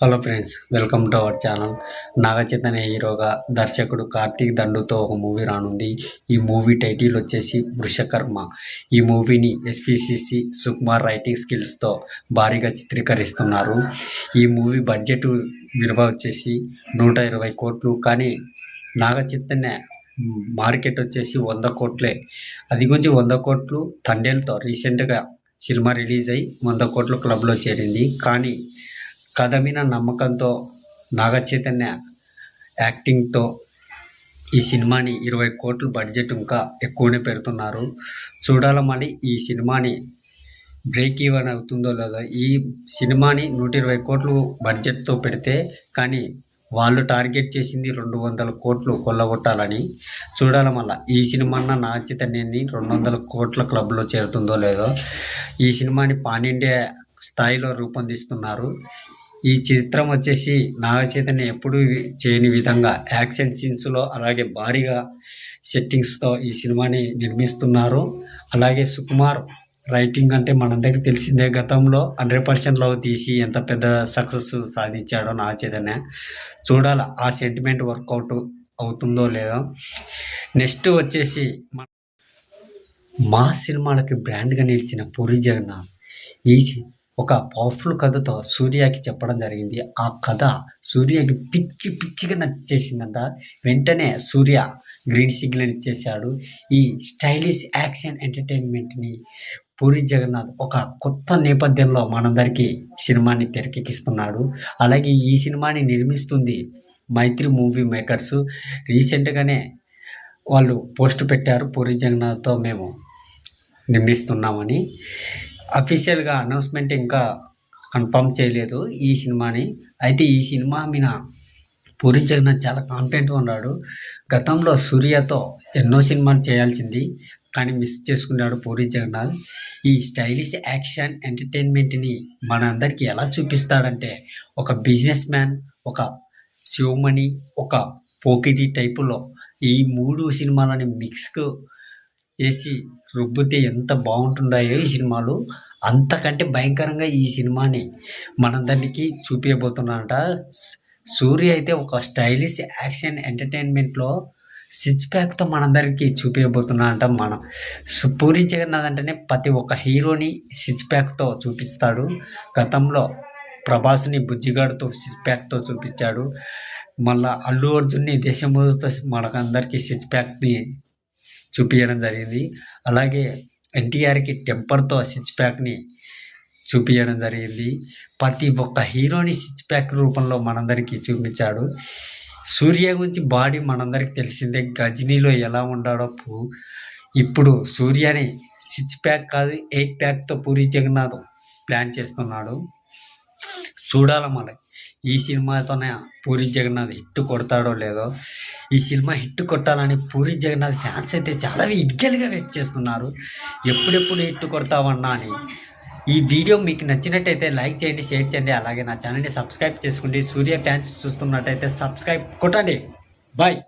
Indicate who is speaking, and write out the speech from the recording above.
Speaker 1: Hello friends, welcome to our channel. Naga Chaitanya హీరోగా దర్శకుడు కార్తీక్ దండుతో ఒక మూవీ రానుంది. ఈ మూవీ టైటిల్ వచ్చేసి వృషకర్మ. ఈ మూవీని ఎస్పీసీసీ సుకుమార్ రైటింగ్ స్కిల్స్తో భారీగా చిత్రీకరిస్తున్నారు. ఈ మూవీ బడ్జెట్ విలువ వచ్చేసి 120 కోట్లు. కానీ నాగ చైతన్య మార్కెట్ వచ్చేసి 100 కోట్లే. అది గురించి 100 కోట్లు తండేల్తో రీసెంట్గా సినిమా రిలీజ్ అయ్యి 100 కోట్ల క్లబ్లో చేరింది. కానీ కథ మీద నమ్మకంతో నాగ చైతన్య యాక్టింగ్తో ఈ సినిమాని 20 కోట్లు బడ్జెట్ ఇంకా ఎక్కువనే పెడుతున్నారు. చూడాలి మరి ఈ సినిమాని బ్రేక్ ఈవెన్ అవుతుందో లేదో. ఈ సినిమాని 120 కోట్లు బడ్జెట్తో పెడితే కానీ వాళ్ళు టార్గెట్ చేసింది 200 కోట్లు కొల్లగొట్టాలని. చూడాలి మళ్ళీ ఈ సినిమా నాగ చైతన్యాన్ని 200 కోట్ల క్లబ్లో చేరుతుందో లేదో. ఈ సినిమాని పాన్ ఇండియా స్థాయిలో రూపొందిస్తున్నారు. ఈ చిత్రం వచ్చేసి నాగ చైతన్య ఎప్పుడూ చేయని విధంగా యాక్షన్ సీన్స్లో అలాగే భారీగా సెట్టింగ్స్తో ఈ సినిమాని నిర్మిస్తున్నారు. అలాగే సుకుమార్ రైటింగ్ అంటే మనందరికీ తెలిసిందే. గతంలో 100% లవ్ తీసి ఎంత పెద్ద సక్సెస్ సాధించాడో నాగ చైతన్య. చూడాలి ఆ సెంటిమెంట్ వర్కౌట్ అవుతుందో లేదో. నెక్స్ట్ వచ్చేసి మా సినిమాలకి బ్రాండ్గా నిలిచిన పూరి జగన్నాథ్ ఈ ఒక పవర్ఫుల్ కథతో సూర్యకి చెప్పడం జరిగింది. ఆ కథ సూర్యకి పిచ్చిగా నచ్చేసిందంట. వెంటనే సూర్య గ్రీన్ సిగ్నల్ ఇచ్చేశాడు. ఈ స్టైలిష్ యాక్షన్ ఎంటర్టైన్మెంట్ని పూరి జగన్నాథ్ ఒక కొత్త నేపథ్యంలో మనందరికీ సినిమాని తెరకెక్కిస్తున్నాడు. అలాగే ఈ సినిమాని నిర్మిస్తుంది మైత్రి మూవీ మేకర్స్. రీసెంట్గానే వాళ్ళు పోస్ట్ పెట్టారు, పూరి జగన్నాథ్తో మేము నిర్మిస్తున్నామని. అఫీషియల్గా అనౌన్స్మెంట్ ఇంకా కన్ఫర్మ్ చేయలేదు ఈ సినిమాని. అయితే ఈ సినిమా మీద పూరి జగన్నాథ్ చాలా కాన్ఫిడెంట్గా ఉన్నాడు. గతంలో సూర్యతో ఎన్నో సినిమాలు చేయాల్సింది కానీ మిస్ చేసుకున్నాడు పూరి జగన్నాథ్. ఈ స్టైలిష్ యాక్షన్ ఎంటర్టైన్మెంట్ని మనందరికీ ఎలా చూపిస్తాడంటే ఒక బిజినెస్ మ్యాన్, ఒక శివమణి, ఒక పోకిరి టైపులో ఈ 3 సినిమాలని మిక్స్కు వేసి రుబ్బితే ఎంత బాగుంటుండాయో ఈ సినిమాలు. అంతకంటే భయంకరంగా ఈ సినిమాని మనందరికీ చూపించబోతున్నాడట. సూర్య అయితే ఒక స్టైలిష్ యాక్షన్ ఎంటర్టైన్మెంట్లో సిక్స్ ప్యాక్తో మనందరికీ చూపించబోతున్నాడట. పూరి జగన్నాథ్ అంటేనే ప్రతి ఒక్క హీరోని సిక్స్ ప్యాక్తో చూపిస్తాడు. గతంలో ప్రభాస్ని బుజ్జిగాడుతో సిక్స్ ప్యాక్తో చూపించాడు. మళ్ళీ అల్లు అర్జున్ని దేశముతో మనకందరికీ సిక్స్ ప్యాక్ని చూపించడం జరిగింది. అలాగే ఎన్టీఆర్కి టెంపర్తో సిక్స్ ప్యాక్ని చూపించడం జరిగింది. ప్రతి ఒక్క హీరోని సిక్స్ ప్యాక్ రూపంలో మనందరికీ చూపించాడు. సూర్య గురించి బాడీ మనందరికీ తెలిసిందే. గజనీలో ఎలా ఉండాడో ఇప్పుడు సూర్యని సిక్స్ ప్యాక్ కాదు 8 ప్యాక్తో పూరి జగన్నాథ్ ప్లాన్ చేస్తున్నాడు. చూడాలి మరి ఈ సినిమాతోనే పూరి జగన్నాథ్ హిట్ కొడతాడో లేదో. ఈ సినిమా హిట్ కొట్టాలని పూరి జగన్నాథ్ ఫ్యాన్స్ అయితే చాలా ఈగర్గా వెయిట్ చేస్తున్నారు. ఎప్పుడెప్పుడు హిట్ కొడతావన్నా అని. ఈ వీడియో మీకు నచ్చినట్టయితే లైక్ చేయండి, షేర్ చేయండి. అలాగే నా ఛానల్ని సబ్స్క్రైబ్ చేసుకోండి. సూర్య ఫ్యాన్స్ చూస్తున్నట్టయితే సబ్స్క్రైబ్ కొట్టండి. బాయ్.